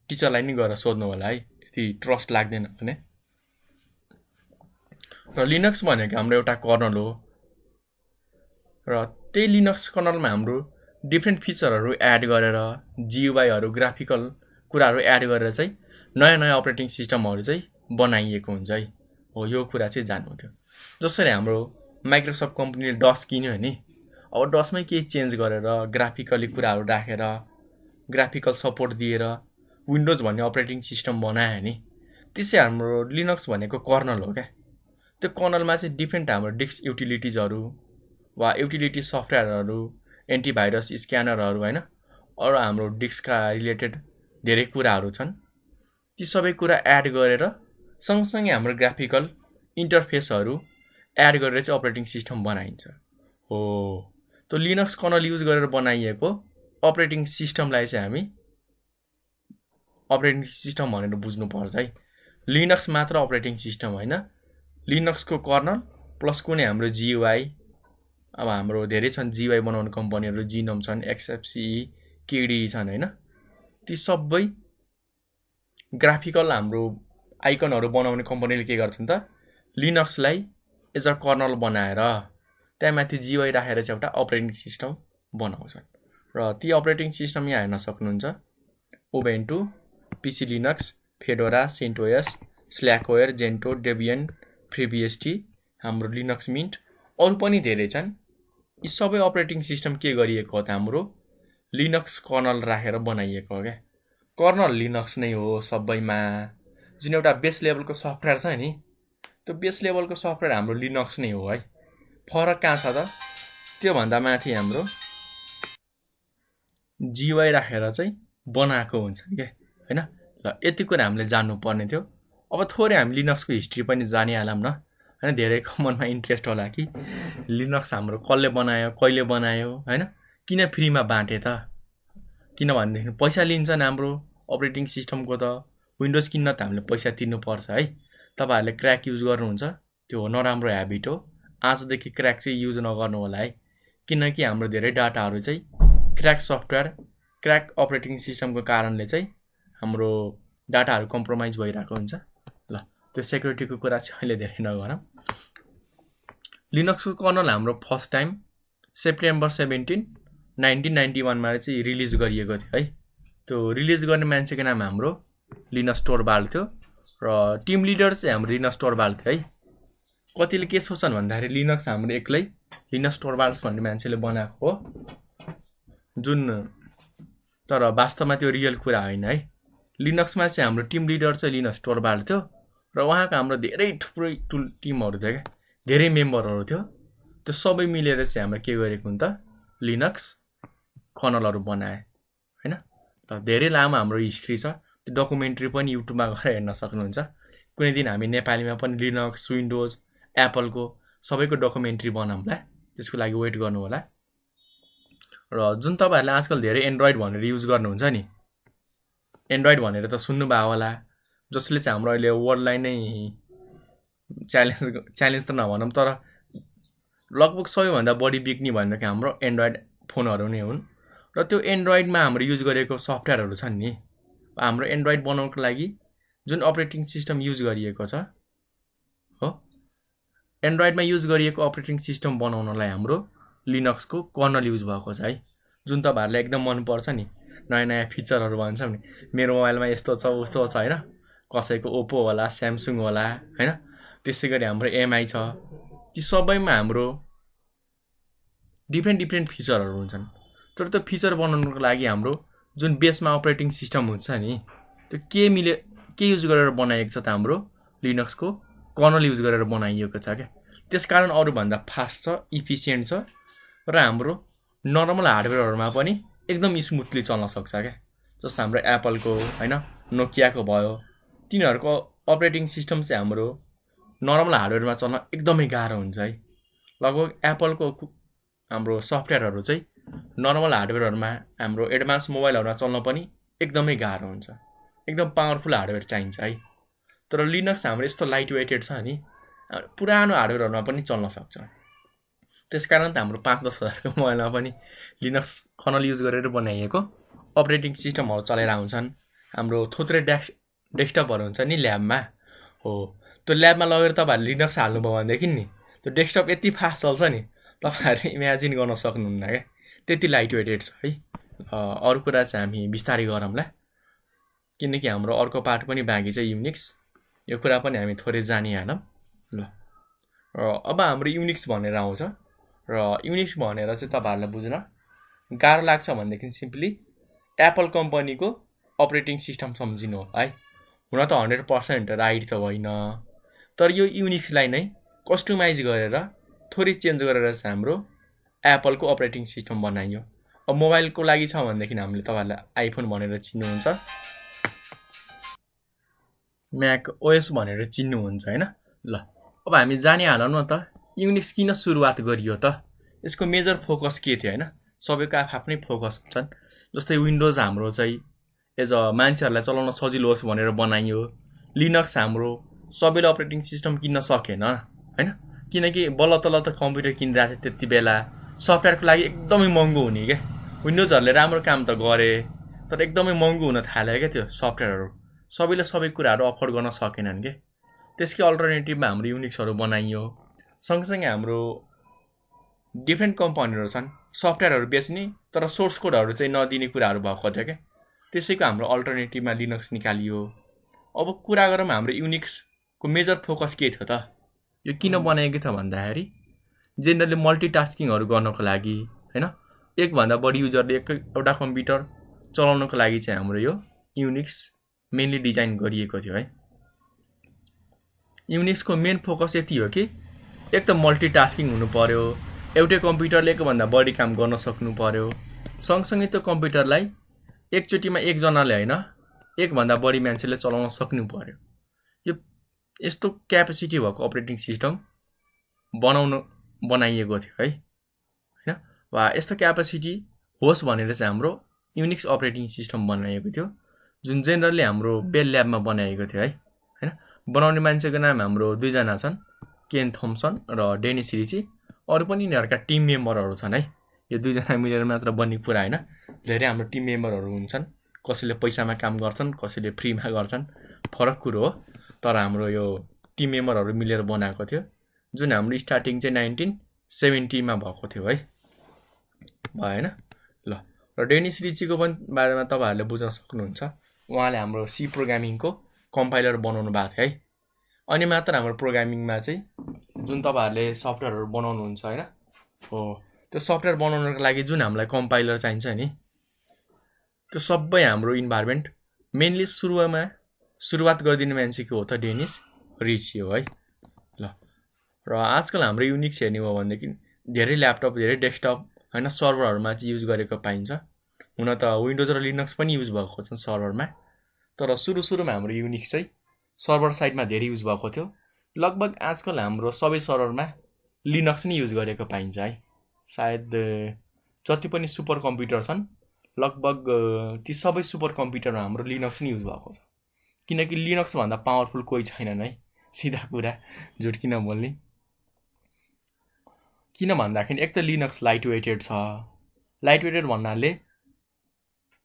टिचरलाई नि गएर सोध्नु होला है, यदि ट्रस्ट लाग्दैन भने। र लिनक्स भनेको हाम्रो एउटा कर्नल हो, र त्यही लिनक्स कर्नलमा हाम्रो डिफ्रेन्ट फिचरहरू एड गरेर, जियुआईहरू ग्राफिकल कुराहरू एड गरेर चाहिँ नयाँ नयाँ अपरेटिङ सिस्टमहरू चाहिँ बनाइएको हुन्छ है। हो, यो कुरा चाहिँ जान्नु थियो। जसरी हाम्रो माइक्रोसफ्ट कम्पनीले डस किन्यो नि, अब डसमै केही चेन्ज गरेर ग्राफिकली कुराहरू राखेर ग्राफिकल सपोर्ट दिएर विन्डोज भन्ने अपरेटिङ सिस्टम बनायो नि, त्यसै हाम्रो लिनक्स भनेको कर्नल हो क्या। त्यो कर्नलमा चाहिँ डिफ्रेन्ट हाम्रो डिस्क युटिलिटिजहरू वा युटिलिटी सफ्टवेयरहरू, एन्टिभाइरस स्क्यानरहरू होइन, अरू हाम्रो डिस्कका रिलेटेड धेरै कुराहरू छन्। ती सबै कुरा एड गरेर सँगसँगै हाम्रो ग्राफिकल इन्टरफेसहरू एड गरेर चाहिँ अपरेटिङ सिस्टम बनाइन्छ। हो, त्यो लिनक्स कर्नल युज गरेर बनाइएको अपरेटिङ सिस्टमलाई चाहिँ हामी अपरेटिङ सिस्टम भनेर बुझ्नुपर्छ है। लिनक्स मात्र अपरेटिङ सिस्टम होइन, लिनक्सको कर्नल प्लस कुनै हाम्रो जियुआई, अब हाम्रो धेरै छन् जियुआई बनाउने कम्पनीहरू, जिनोम छन्, एक्सएफसीई, केडी छन् होइन। ती सबै ग्राफिकल हाम्रो आइकनहरू बनाउने कम्पनीले के गर्छन् त, लिनक्सलाई एज अ कर्नल बनाएर त्यहाँमाथि जियुआई राखेर चाहिँ एउटा अपरेटिङ सिस्टम बनाउँछन्। र ती अपरेटिङ सिस्टम यहाँ हेर्न सक्नुहुन्छ, उबुन्टु, पिसी लिनक्स, फेडोरा, सेन्टोस, स्ल्याकवेयर, जेन्टो, डेबियन, फ्रीबीएसटी, हाम्रो लिनक्स मिन्ट, अरू पनि धेरै छन्। यी सबै अपरेटिङ सिस्टम के गरिएको हो त, हाम्रो लिनक्स कर्नल राखेर बनाइएको हो क्या। कर्नल लिनक्स नै हो सबैमा। जुन एउटा बेस लेभलको सफ्टवेयर छ नि, त्यो बेस लेभलको सफ्टवेयर हाम्रो लिनक्स नै हो है। फरक कहाँ छ त, त्योभन्दा माथि हाम्रो GUI राखेर चाहिँ बनाएको हुन्छ के हैन। ल यति कुरा हामीले जान्नुपर्ने थियो। अब थोरै हामी लिनक्सको हिस्ट्री पनि जानिहालौँ न हैन। धेरैको मनमा इन्ट्रेस्ट होला कि लिनक्स हाम्रो कसले बनायो, कहिले बनायो हैन, किन फ्रीमा बाँटे त, किनभनेदेखि पैसा लिन्छन् हाम्रो अपरेटिङ सिस्टमको त। विन्डोज किन्न त हामीले पैसा तिर्नुपर्छ है। तपाईहरुले क्र्याक युज गर्नुहुन्छ, त्यो नराम्रो ह्याबिट हो। आजदेखि क्र्याक चाहिँ युज नगर्नु होला है, किनकि हाम्रो धेरै डाटाहरू चाहिँ क्र्याक सफ्टवेयर, क्र्याक अपरेटिङ सिस्टमको कारणले चाहिँ हाम्रो डाटाहरू कम्प्रोमाइज भइरहेको हुन्छ। ल त्यो सेक्युरिटीको कुरा चाहिँ अहिले धेरै नगरौँ। लिनक्सको कर्नल हाम्रो फर्स्ट टाइम सेप्टेम्बर 17, 1991 मा चाहिँ रिलिज गरिएको थियो है। त्यो रिलिज गर्ने मान्छेको नाम हाम्रो लिनस टोरवाल्ड थियो र टिम लिडर चाहिँ हाम्रो लिनस टोरवाल्ड थियो है। कतिले के सोच्छन् भन्दाखेरि लिनक्स हाम्रो एक्लै लिनस टोरवाल्ड्स भन्ने मान्छेले बनाएको हो, जुन तर वास्तवमा त्यो रियल कुरा होइन है। लिनक्समा चाहिँ हाम्रो टिम लिडर चाहिँ लिनस टोरवाल्ड थियो र उहाँको हाम्रो धेरै थुप्रै टिमहरू थियो क्या, धेरै मेम्बरहरू थियो। त्यो सबै मिलेर चाहिँ हाम्रो के गरेको हुन्छ, लिनक्स कर्नलहरू बनाए हैन। त धेरै लामो हाम्रो हिस्ट्री छ, त्यो डकुमेन्ट्री पनि युट्युबमा गएर हेर्न सक्नुहुन्छ। कुनै दिन हामी नेपालीमा पनि लिनक्स, विन्डोज, एप्पलको सबैको डकुमेन्ट्री बनाउँला, त्यसको लागि वेट गर्नु होला। र जुन तपाईहरुले आजकल धेरै एन्ड्रोइड भनेर युज गर्नुहुन्छ नि, एन्ड्रोइड भनेर त सुन्नुभयो होला, जसले चाहिँ हाम्रो अहिले वर्ल्डलाई नै च्यालेन्ज त नभनौँ तर लगभग सबैभन्दा बढी बिक्ने भनेको हाम्रो एन्ड्रोइड फोनहरू नै हुन्। र त्यो एन्ड्रोइडमा हाम्रो युज गरेको सफ्टवेयरहरू छन् नि, हाम्रो एन्ड्रोइड बनाउनको लागि जुन अपरेटिङ सिस्टम युज गरिएको छ हो, एन्ड्रोइडमा युज गरिएको अपरेटिङ सिस्टम बनाउनलाई हाम्रो लिनक्सको कर्नल युज भएको छ है। जुन तपाईहरुलाई एकदम मन पर्छ नि, नयाँ नयाँ फिचरहरू भन्छौँ नि, मेरो मोबाइलमा यस्तो छ उस्तो छ हैन, कसैको ओप्पो होला, स्यामसङ होला हैन, त्यसै गरी हाम्रो MI छ, ती सबैमा हाम्रो डिफ्रेन्ट फिचरहरू हुन्छन्। तर त्यो फिचर बनाउनको लागि हाम्रो जुन बेसमा अपरेटिङ सिस्टम हुन्छ नि, त्यो के युज गरेर बनाइएको छ त, हाम्रो लिनक्सको कर्नल युज गरेर बनाइएको छ क्या। त्यसकारण अरूभन्दा फास्ट छ, इफिसियन्ट छ र हाम्रो नर्मल हार्डवेयरहरूमा पनि एकदम स्मुथली चल्न सक्छ क्या। जस्तो हाम्रो एप्पलको हैन, नोकियाको भयो, तिनीहरूको अपरेटिङ सिस्टम चाहिँ हाम्रो नर्मल हार्डवेयरमा चल्न एकदमै गाह्रो हुन्छ है। लगभग एप्पलको हाम्रो सफ्टवेयरहरू चाहिँ नर्मल हार्डवेयरहरूमा, हाम्रो एडभान्स मोबाइलहरूमा चल्न पनि एकदमै गाह्रो हुन्छ, एकदम पावरफुल हार्डवेयर चाहिन्छ है। तर लिनक्स हाम्रो यस्तो लाइट वेटेड छ नि, पुरानो हार्डवेयरहरूमा पनि चल्न सक्छ। त्यसकारण त हाम्रो 5-10 हजारको मोबाइलमा पनि लिनक्स कर्नल युज गरेर बनाइएको अपरेटिङ सिस्टमहरू चलेर आउँछन्। हाम्रो थोत्रे डेस्कटपहरू हुन्छ नि ल्याबमा, हो त्यो ल्याबमा लगेर तपाईहरुले लिनक्स हाल्नुभयो भनेदेखि नि त्यो डेस्कटप यति फास्ट चल्छ नि, तपाईहरुले इमेजिन गर्न सक्नुहुन्न क्या, त्यति लाइट वेटेड छ है। अरू कुरा चाहिँ हामी बिस्तारै गरौँला, किनकि हाम्रो अर्को पार्ट पनि बाँकी छ युनिक्स, यो कुरा पनि हामी थोरै जानिहालौँ। ल अब हाम्रो युनिक्स भनेर आउँछ र युनिक्स भनेर चाहिँ तपाईहरुलाई बुझ्न गाह्रो लाग्छ भनेदेखि सिम्पली एप्पल कम्पनीको अपरेटिङ सिस्टम सम्झिनु होला है। हुन त 100% राइट त होइन, तर यो युनिक्सलाई नै कस्टमाइज गरेर थोरै चेन्ज गरेर चाहिँ हाम्रो एप्पलको अपरेटिङ सिस्टम बनाइयो। अब मोबाइलको लागि छ भनेदेखि हामीले तपाईहरुलाई आइफोन भनेर चिन्नुहुन्छ, म्याक ओएस भनेर चिन्नुहुन्छ हैन। ल अब हामी जानिहालौँ न त युनिक्स किन सुरुवात गरियो त, यसको मेजर फोकस के थियो हैन। सबैको आफ्नै फोकस हुन्छन्। जस्तै विन्डोज हाम्रो चाहिँ एज अ मान्छेहरूलाई चलाउन सजिलो होस् भनेर बनाइयो। लिनक्स हाम्रो सबैले अपरेटिङ सिस्टम किन्न सकेन हैन, किनकि बल्ल तल्ल त कम्प्युटर किनिरहेको थियो त्यति बेला, सफ्टवेयरको लागि एकदमै महँगो हुने क्या। विन्डोजहरूले राम्रो काम त गरे तर एकदमै महँगो हुन थाल्यो क्या त्यो सफ्टवेयरहरू, सबैले सबै कुराहरू अफोर्ड गर्न सकेनन् के। त्यसकै अल्टरनेटिभमा हाम्रो युनिक्सहरू बनाइयो। सँगसँगै हाम्रो डिफ्रेन्ट कम्पनीहरू छन् सफ्टवेयरहरू बेच्ने तर सोर्स कोडहरू चाहिँ नदिने कुराहरू भएको थियो क्या, त्यसैको हाम्रो अल्टरनेटिभमा लिनक्स निकालियो। अब कुरा गरौँ हाम्रो युनिक्सको मेजर फोकस के थियो त, यो किन बनाएको थियो भन्दाखेरि जेनरली मल्टिटास्किङहरू गर्नको लागि हैन, एकभन्दा बढी युजरले एउटा कम्प्युटर चलाउनको लागि चाहिँ हाम्रो यो युनिक्स मेनली डिजाइन गरिएको थियो है। युनिक्सको मेन फोकस यति हो कि एक त मल्टिटास्किङ हुनु पर्यो, एउटै कम्प्युटरले एकभन्दा बढी काम गर्न सक्नु पर्यो। सँगसँगै त्यो कम्प्युटरलाई एकचोटिमा एकजनाले होइन एकभन्दा बढी मान्छेले चलाउन सक्नु पर्यो। यो यस्तो क्यापेसिटी भएको अपरेटिङ सिस्टम बनाइएको थियो है हैन। वा यस्तो क्यापेसिटी होस् भनेर चाहिँ हाम्रो युनिक्स अपरेटिङ सिस्टम बनाइएको थियो, जुन जेनरली हाम्रो बेल ल्याबमा बनाइएको थियो है हैन। बनाउने मान्छेको नाम हाम्रो दुईजना छन्, केन थम्सन र डेनिस रिची। अरू पनि यिनीहरूका टिम मेम्बरहरू छन् है। यो दुईजना मिलेर मात्र बन्ने कुरा होइन, धेरै हाम्रो टिम मेम्बरहरू हुन्छन्। कसैले पैसामा काम गर्छन्, कसैले फ्रीमा गर्छन्, फरक कुरो हो। तर हाम्रो यो टिम मेम्बरहरू मिलेर बनाएको थियो, जुन हाम्रो स्टार्टिङ चाहिँ 1970 भएको थियो है, भएन ल। र डेनिस रिचीको पनि बारेमा तपाईँहरूले बुझ्न सक्नुहुन्छ। उहाँले हाम्रो सी प्रोग्रामिङको कम्पाइलर बनाउनु भएको थियो है। अनि मात्र हाम्रो प्रोग्रामिङमा चाहिँ जुन तपाईँहरूले सफ्टवेयरहरू बनाउनुहुन्छ होइन, हो त्यो सफ्टवेयर बनाउनको लागि जुन हामीलाई कम्पाइलर चाहिन्छ नि, त्यो सबै हाम्रो इन्भाइरोमेन्ट मेनली सुरुवात गरिदिने मान्छे के हो त, डेनिस रिची हो है ल। र आजकल हाम्रो युनिक्स हेर्ने हो भनेदेखि धेरै ल्यापटप, धेरै डेस्कटप होइन सर्भरहरूमा चाहिँ युज गरेको पाइन्छ। हुन त विन्डोज र लिनक्स पनि युज भएको छ सर्भरमा, तर सुरुमा हाम्रो युनिक्स चाहिँ सर्भर साइडमा धेरै युज भएको थियो। लगभग आजकल हाम्रो सबै सर्भरमा लिनक्स नै युज गरेको पाइन्छ है। सायद जति पनि सुपर कम्प्युटर छन् लगभग ती सबै सुपर कम्प्युटरमा हाम्रो लिनक्स नै युज भएको छ, किनकि लिनक्सभन्दा पावरफुल कोही छैनन् है, सिधा कुरा, झुट किन बोल्ने। किन भन्दाखेरि एक त लिनक्स लाइट वेटेड छ। लाइट वेटेड भन्नाले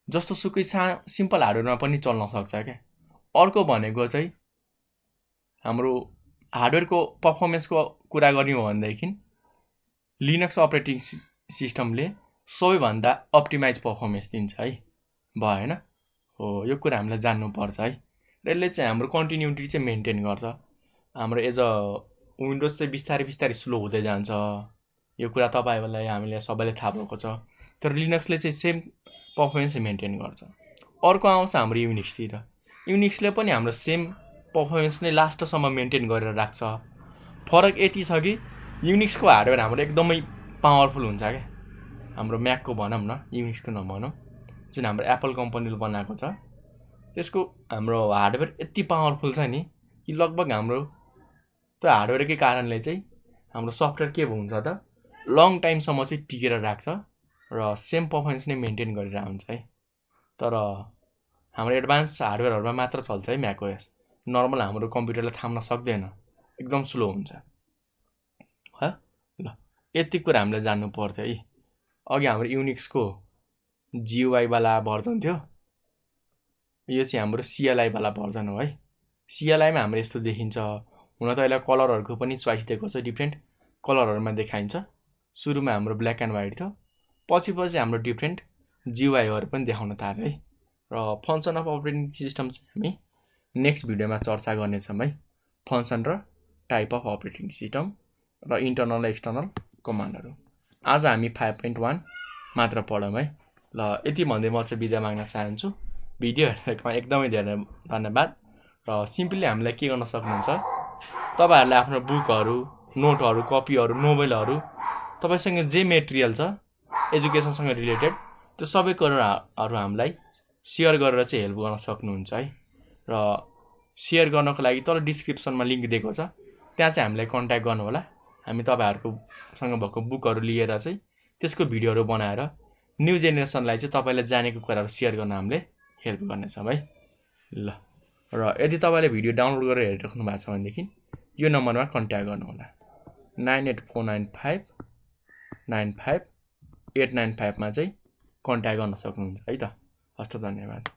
जस्तो सुकै सिम्पल हार्डवेयरमा पनि चल्न सक्छ क्या। अर्को भनेको चाहिँ हाम्रो हार्डवेयरको पर्फर्मेन्सको कुरा गर्ने हो भनेदेखि लिनक्स अपरेटिङ सिस्टमले सबैभन्दा अप्टिमाइज पर्फर्मेन्स दिन्छ है, भएन हो। यो कुरा हामीलाई जान्नुपर्छ है। र यसले चाहिँ हाम्रो कन्टिन्युटी चाहिँ मेन्टेन गर्छ। हाम्रो एज अ विन्डोज चाहिँ बिस्तारै स्लो हुँदै जान्छ, यो कुरा तपाईँहरूलाई हामीले सबैले थाहा भएको छ। तर लिनक्सले चाहिँ सेम पर्फर्मेन्स मेन्टेन गर्छ। अर्को आउँछ हाम्रो युनिक्सतिर। युनिक्सले पनि हाम्रो सेम पर्फर्मेन्स नै लास्टसम्म मेन्टेन गरेर राख्छ। फरक यति छ कि युनिक्सको हार्डवेयर हाम्रो एकदमै पावरफुल हुन्छ क्या। हाम्रो म्याकको भनौँ न, युनिक्सको नभनौँ, जुन हाम्रो एप्पल कम्पनीले बनाएको छ, त्यसको हाम्रो हार्डवेयर यति पावरफुल छ नि कि लगभग हाम्रो त्यो हार्डवेयरकै कारणले चाहिँ हाम्रो सफ्टवेयर के हुन्छ त, लङ टाइमसम्म चाहिँ टिकेर राख्छ र सेम पर्फर्मेन्स नै मेन्टेन गरेर आउँछ है। तर हाम्रो एडभान्स हार्डवेयरहरूमा मात्र चल्छ है म्याक ओएस। नर्मल हाम्रो कम्प्युटरले थाम्न सक्दैन, एकदम स्लो हुन्छ है ल। यति कुरा हामीले जान्नु पर्थ्यो है। अघि हाम्रो युनिक्सको जियुआई वाला भर्जन थियो, यो चाहिँ हाम्रो सिएलआई वाला भर्जन हो है। सिएलआईमा हाम्रो यस्तो देखिन्छ। हुन त यसलाई कलरहरूको पनि चोइस दिएको छ, डिफ्रेन्ट कलरहरूमा देखाइन्छ। सुरुमा हाम्रो ब्ल्याक एन्ड व्हाइट थियो, पछि हाम्रो डिफ्रेन्ट जियुआईहरू पनि देखाउन थाल्यो है। र फङ्सन अफ अपरेटिङ सिस्टम चाहिँ हामी नेक्स्ट भिडियोमा चर्चा गर्नेछौँ है। फङ्सन र टाइप अफ अपरेटिङ सिस्टम र इन्टर्नल र एक्सटर्नल कमान्डहरू। आज हामी 5.1 मात्र पढौँ है ल। यति भन्दै म चाहिँ बिदा माग्न चाहन्छु। भिडियो हेरेकोमा एकदमै धेरै धन्यवाद। र सिम्पली हामीलाई के गर्न सक्नुहुन्छ, तपाईँहरूले आफ्नो बुकहरू, नोटहरू, कपीहरू, नोभेलहरू, तपाईँसँग जे मेटेरियल छ एजुकेसनसँग रिलेटेड, त्यो सबै कुराहरू हामीलाई सेयर गरेर चाहिँ हेल्प गर्न सक्नुहुन्छ है। र सेयर गर्नको लागि तल डिस्क्रिप्सनमा लिङ्क दिएको छ, त्यहाँ चाहिँ हामीलाई कन्ट्याक्ट गर्नु होला। हामी तपाईँहरूकोसँग भएको बुकहरू लिएर चाहिँ त्यसको भिडियोहरू बनाएर न्यू जेनेरेसनलाई चाहिँ तपाईँले जानेको कुराहरू सेयर गर्न हामीले हेल्प गर्नेछौँ है ल। र यदि तपाईँले भिडियो डाउनलोड गरेर हेरिराख्नु भएको छ भनेदेखि यो नम्बरमा कन्ट्याक्ट गर्नुहोला, 9849595895 मा चाहिँ कन्ट्याक्ट गर्न सक्नुहुन्छ है त। हस्त, धन्यवाद।